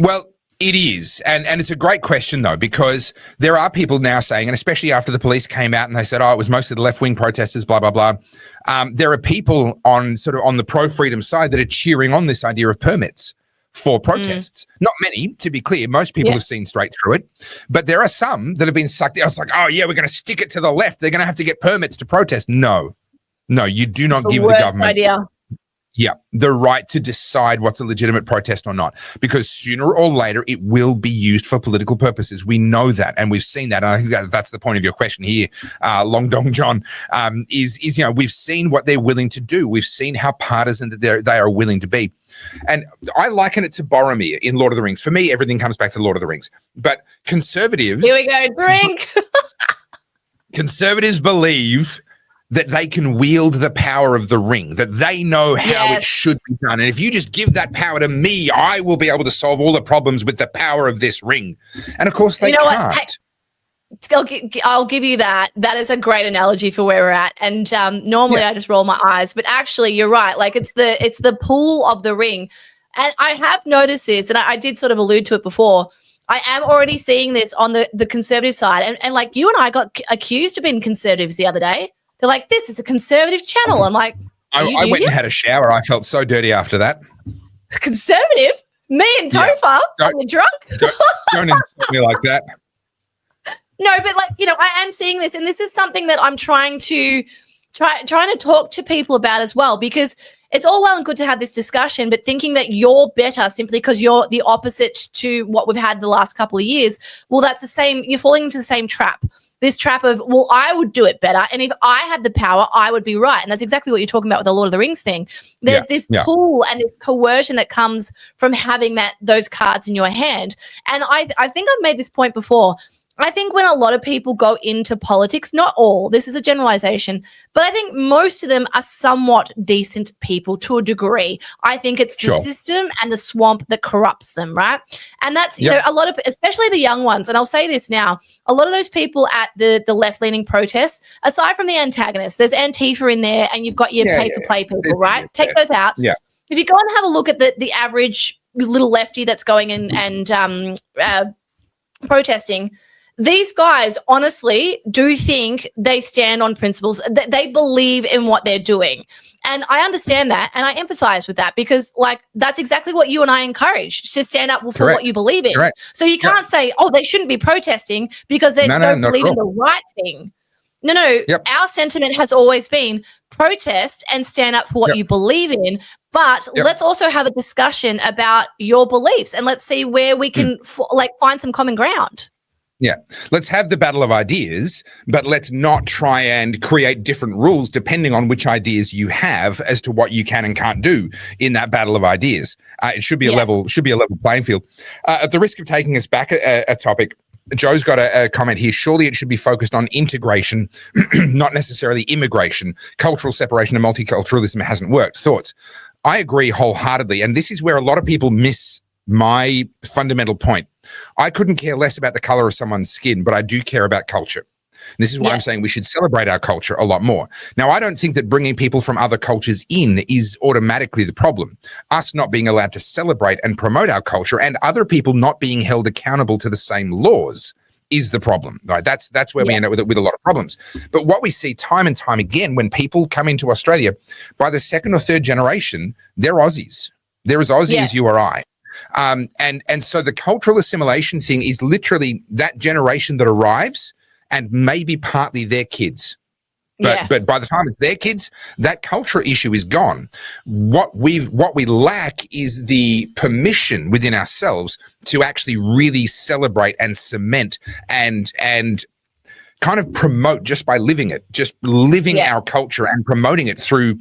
Well, it is. And it's a great question, though, because there are people now saying, and especially after the police came out and they said, oh, it was mostly the left-wing protesters, blah, blah, blah. There are people on the pro-freedom side that are cheering on this idea of permits for protests. Not many, to be clear. Most people have seen straight through it. But there are some that have been sucked in. It's like, oh, yeah, we're going to stick it to the left. They're going to have to get permits to protest. No, you do not give the government idea. The right to decide what's a legitimate protest or not, because sooner or later it will be used for political purposes. We know that, and we've seen that. And I think that's the point of your question here, Long Dong John. Is we've seen what they're willing to do. We've seen how partisan that they are willing to be, and I liken it to Boromir in Lord of the Rings. For me, everything comes back to Lord of the Rings. But conservatives, here we go, drink. Conservatives believe that they can wield the power of the ring, that they know how it should be done. And if you just give that power to me, I will be able to solve all the problems with the power of this ring. And of course they can't. I'll give you that. That is a great analogy for where we're at. And normally I just roll my eyes, but actually you're right. Like it's the pull of the ring. And I have noticed this, and I did sort of allude to it before. I am already seeing this on the conservative side. And like you and I got accused of being conservatives the other day. They're like, this is a conservative channel. I'm like, I went and had a shower. I felt so dirty after that. Conservative? Me and Topher? You're drunk? Don't insult me like that. No, but like, I am seeing this, and this is something that I'm trying to talk to people about as well, because it's all well and good to have this discussion, but thinking that you're better simply because you're the opposite to what we've had the last couple of years, well, that's the same. You're falling into the same trap. This trap of, well, I would do it better. And if I had the power, I would be right. And that's exactly what you're talking about with the Lord of the Rings thing. There's this pull and this coercion that comes from having those cards in your hand. And I think I've made this point before. I think when a lot of people go into politics, not all, this is a generalization, but I think most of them are somewhat decent people to a degree. I think it's the system and the swamp that corrupts them, right? And that's, a lot of, especially the young ones, and I'll say this now, a lot of those people at the left-leaning protests, aside from the antagonists, there's Antifa in there, and you've got your pay-for-play people, right? Take those out. Yeah. If you go and have a look at the average little lefty that's going in and protesting, these guys honestly do think they stand on principles. They believe in what they're doing. And I understand that. And I empathize with that because, like, that's exactly what you and I encourage, to stand up for what you believe in. Correct. So you can't say, oh, they shouldn't be protesting because they don't believe in the right thing. No. Our sentiment has always been protest and stand up for what you believe in. But let's also have a discussion about your beliefs and let's see where we can find some common ground. Yeah, let's have the battle of ideas, but let's not try and create different rules depending on which ideas you have as to what you can and can't do in that battle of ideas. It should be a level playing field. At the risk of taking us back a topic, Joe's got a comment here. Surely it should be focused on integration, not necessarily immigration. Cultural separation and multiculturalism hasn't worked. Thoughts? I agree wholeheartedly, and this is where a lot of people miss my fundamental point. I couldn't care less about the color of someone's skin, but I do care about culture. And this is why I'm saying we should celebrate our culture a lot more. Now, I don't think that bringing people from other cultures in is automatically the problem. Us not being allowed to celebrate and promote our culture and other people not being held accountable to the same laws is the problem, right? That's where we end up with a lot of problems. But what we see time and time again when people come into Australia, by the second or third generation, they're Aussies. They're as Aussie as you or I. And so the cultural assimilation thing is literally that generation that arrives and maybe partly their kids. But by the time it's their kids, that culture issue is gone. What we lack is the permission within ourselves to actually really celebrate and cement and kind of promote just by living it, just living our culture and promoting it through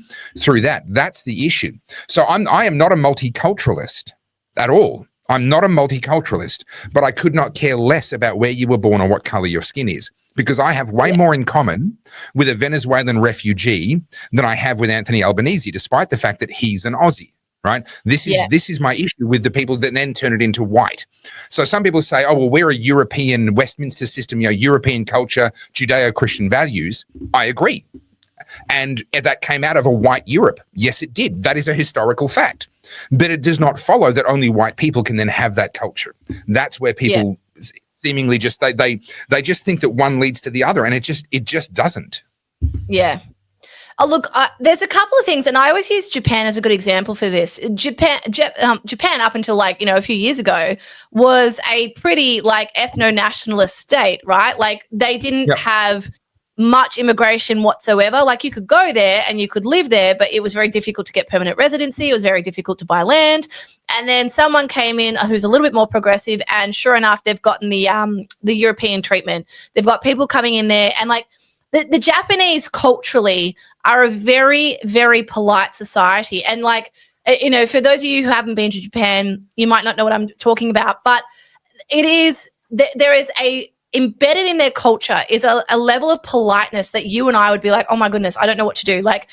that. That's the issue. So I am not a multiculturalist at all. I'm not a multiculturalist, but I could not care less about where you were born or what color your skin is, because I have way more in common with a Venezuelan refugee than I have with Anthony Albanese, despite the fact that he's an Aussie, right? This is my issue with the people that then turn it into white. So some people say, oh, well, we're a European Westminster system, European culture, Judeo-Christian values. I agree. And that came out of a white Europe. Yes, it did. That is a historical fact. But it does not follow that only white people can then have that culture. That's where people seemingly just they just think that one leads to the other, and it just doesn't. Yeah. Oh, look, there's a couple of things, and I always use Japan as a good example for this. Japan up until like, a few years ago was a pretty like ethno-nationalist state, right? Like they didn't have much immigration whatsoever. Like you could go there and you could live there, but it was very difficult to get permanent residency. It was very difficult to buy land. And then someone came in who's a little bit more progressive, and sure enough, they've gotten the European treatment. They've got people coming in there, and like the Japanese culturally are a very, very polite society. And like, for those of you who haven't been to Japan, you might not know what I'm talking about, but there is embedded in their culture is a level of politeness that you and I would be like, oh my goodness, I don't know what to do. Like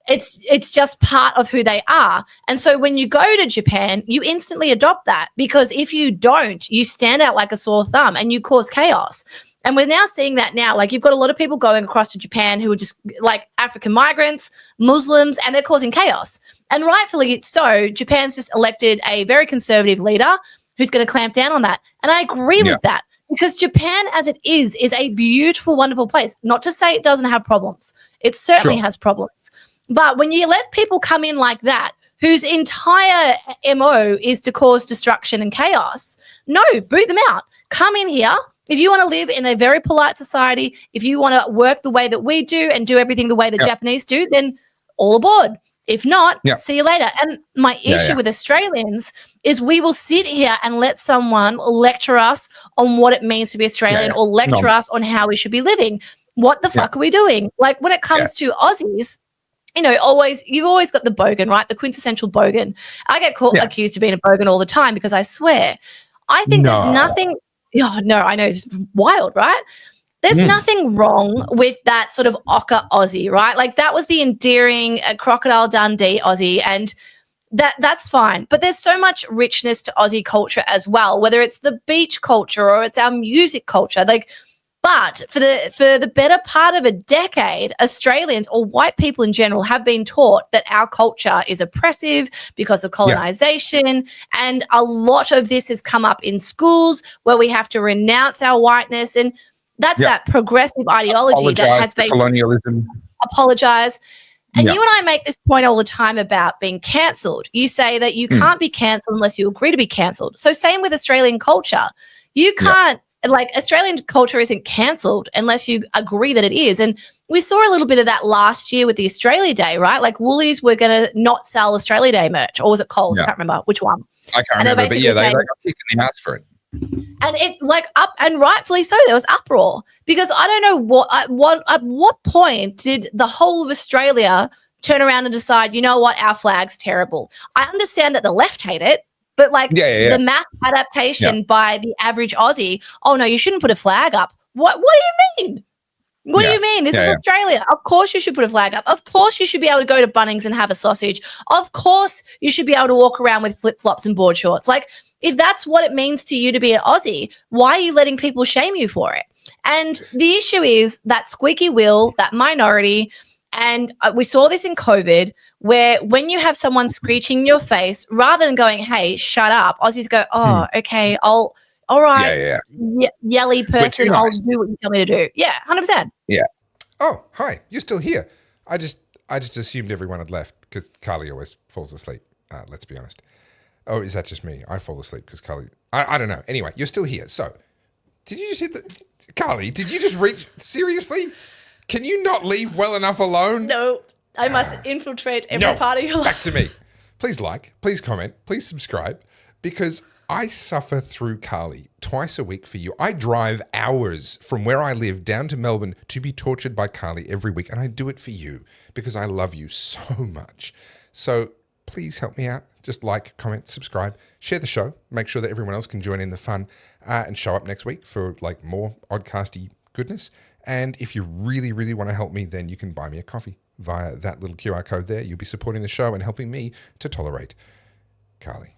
it's just part of who they are. And so when you go to Japan, you instantly adopt that, because if you don't, you stand out like a sore thumb and you cause chaos. And we're now seeing that now. Like you've got a lot of people going across to Japan who are just like African migrants, Muslims, and they're causing chaos. And rightfully so. Japan's just elected a very conservative leader who's going to clamp down on that. And I agree with that, because Japan as it is a beautiful, wonderful place. Not to say it doesn't have problems. It certainly has problems. But when you let people come in like that, whose entire MO is to cause destruction and chaos, no, boot them out. Come in here. If you want to live in a very polite society, if you want to work the way that we do and do everything the way the Japanese do, then all aboard. If not, see you later. And my issue with Australians is we will sit here and let someone lecture us on what it means to be Australian or lecture us on how we should be living. What the fuck are we doing? Like when it comes to Aussies, you've always got the bogan, right? The quintessential bogan. I get accused of being a bogan all the time because I swear. I think there's nothing. Oh, no, I know, it's wild, right? There's nothing wrong with that sort of ochre Aussie, right? Like that was the endearing Crocodile Dundee Aussie, and that's fine. But there's so much richness to Aussie culture as well, whether it's the beach culture or it's our music culture. But for the better part of a decade, Australians or white people in general have been taught that our culture is oppressive because of colonization. And a lot of this has come up in schools where we have to renounce our whiteness. And that's that progressive ideology that has basically colonialism. Apologize. And you and I make this point all the time about being cancelled. You say that you can't be cancelled unless you agree to be cancelled. So same with Australian culture. You can't. Like Australian culture isn't cancelled unless you agree that it is. And we saw a little bit of that last year with the Australia Day, right? Like Woolies were going to not sell Australia Day merch, or was it Coles? I can't remember which one. I can't remember, but they got kicked in the ass for it. And it and rightfully so, there was uproar, because I don't know at what point did the whole of Australia turn around and decide, you know what, our flag's terrible. I understand that the left hate it. But the mass adaptation by the average Aussie, oh, no, you shouldn't put a flag up. What do you mean? What do you mean? This is Australia. Of course you should put a flag up. Of course you should be able to go to Bunnings and have a sausage. Of course you should be able to walk around with flip-flops and board shorts. Like, if that's what it means to you to be an Aussie, why are you letting people shame you for it? And the issue is that squeaky wheel, that minority. And we saw this in COVID, where when you have someone screeching in your face, rather than going, hey, shut up, Aussies go, oh, okay, all right, yelly person, I'll do what you tell me to do. Yeah, 100%. Yeah. Oh, hi, you're still here. I just assumed everyone had left because Carly always falls asleep. Let's be honest. Oh, is that just me? I fall asleep because Carly, I don't know. Anyway, you're still here. So did you just hit Carly, did you just reach, seriously? Can you not leave well enough alone? No, I must infiltrate every part of your life. Back to me. Please like, please comment, please subscribe, because I suffer through Carly twice a week for you. I drive hours from where I live down to Melbourne to be tortured by Carly every week, and I do it for you because I love you so much. So please help me out. Just like, comment, subscribe, share the show, make sure that everyone else can join in the fun, and show up next week for like more oddcasty goodness. And if you really, really want to help me, then you can buy me a coffee via that little QR code there. You'll be supporting the show and helping me to tolerate Carly.